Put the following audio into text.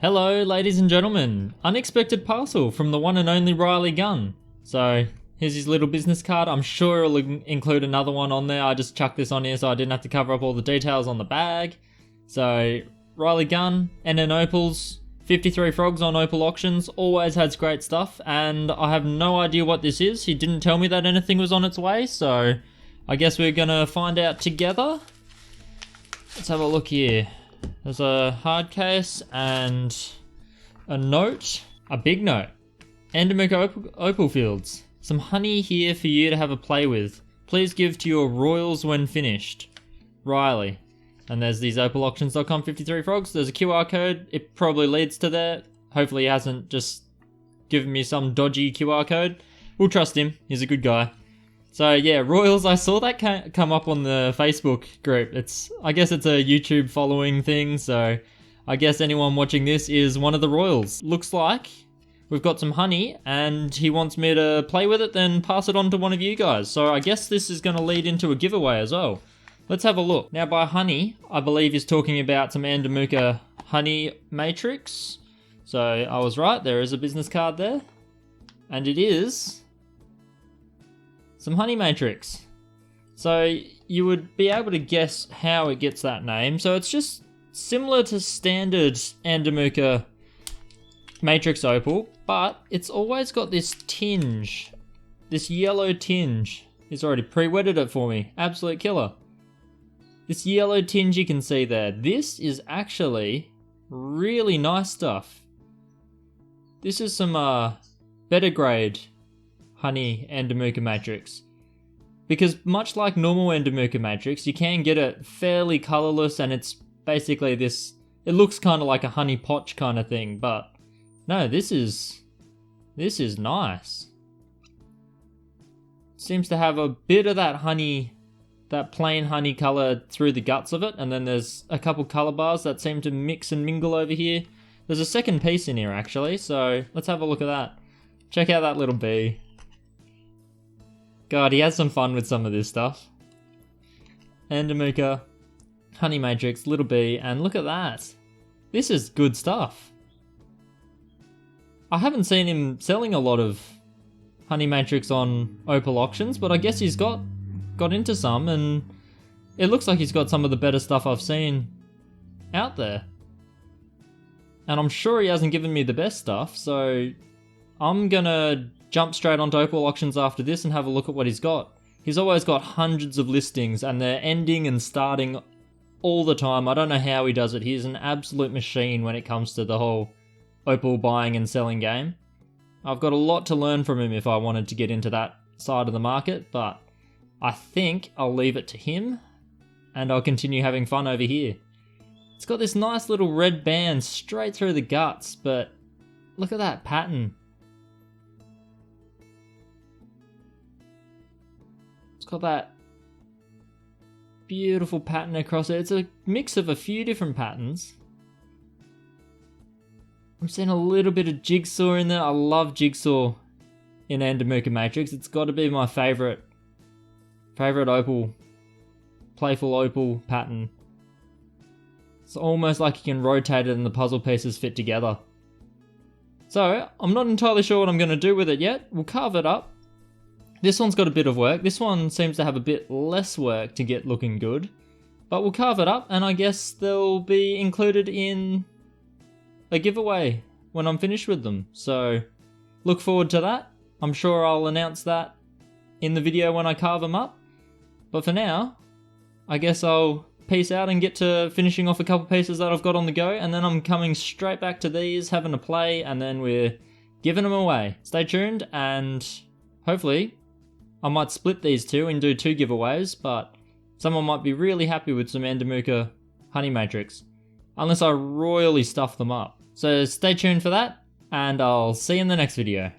Hello ladies and gentlemen, unexpected parcel from the one and only Gunn. So here's his little business card. I'm sure it'll include another one on there. I just chucked this on here so I didn't have to cover up all the details on the bag. So Gunn, NN Opals, 53FROGS on Opal auctions, always has great stuff, and I have no idea what this is. He didn't tell me that anything was on its way, so I guess we're gonna find out together. Let's have a look here. There's a hard case and a note, a big note. Andamooka Opal Fields. Some honey here for you to have a play with. Please give to your royals when finished. Riley. And there's these opalauctions.com 53FROGS. There's a QR code. It probably leads to there. Hopefully he hasn't just given me some dodgy QR code. We'll trust him. He's a good guy. So yeah, Royals, I saw that come up on the Facebook group. I guess it's a YouTube following thing, so I guess anyone watching this is one of the Royals. Looks like we've got some honey and he wants me to play with it, then pass it on to one of you guys. So I guess this is going to lead into a giveaway as well. Let's have a look. Now by honey, I believe he's talking about some Andamooka honey matrix. So I was right, there is a business card there. And it is some honey matrix. So you would be able to guess how it gets that name. So it's just similar to standard Andamooka matrix opal, but it's always got this tinge, this yellow tinge. He's already pre-wetted it for me. Absolute killer. This yellow tinge you can see there. This is actually really nice stuff. This is some better grade honey Andamooka matrix, because much like normal Andamooka matrix, you can get it fairly colorless, and it's basically this, it looks kind of like a honey potch kind of thing, but no, this is nice. Seems to have a bit of that honey, that plain honey color through the guts of it, and then there's a couple color bars that seem to mix and mingle over here. There's a second piece in here actually, so let's have a look at that. Check out that little bee. God, he has some fun with some of this stuff. Andamooka, honey matrix, little bee, and look at that. This is good stuff. I haven't seen him selling a lot of honey matrix on Opal auctions, but I guess he's got into some, and it looks like he's got some of the better stuff I've seen out there. And I'm sure he hasn't given me the best stuff, so I'm gonna jump straight onto Opal auctions after this and have a look at what he's got. He's always got hundreds of listings, and they're ending and starting all the time. I don't know how he does it. He's an absolute machine when it comes to the whole Opal buying and selling game. I've got a lot to learn from him if I wanted to get into that side of the market, but I think I'll leave it to him and I'll continue having fun over here. It's got this nice little red band straight through the guts, but look at that pattern. It's got that beautiful pattern across it. It's a mix of a few different patterns. I'm seeing a little bit of jigsaw in there. I love jigsaw in Andamooka matrix. It's got to be my favorite opal, playful opal pattern. It's almost like you can rotate it and the puzzle pieces fit together. So I'm not entirely sure what I'm going to do with it yet. We'll carve it up. This one's got a bit of work. This one seems to have a bit less work to get looking good. But we'll carve it up, and I guess they'll be included in a giveaway when I'm finished with them. So look forward to that. I'm sure I'll announce that in the video when I carve them up. But for now, I guess I'll peace out and get to finishing off a couple pieces that I've got on the go, and then I'm coming straight back to these, having a play, and then we're giving them away. Stay tuned, and hopefully I might split these two and do 2 giveaways, but someone might be really happy with some Andamooka honey matrix, unless I royally stuff them up. So stay tuned for that, and I'll see you in the next video.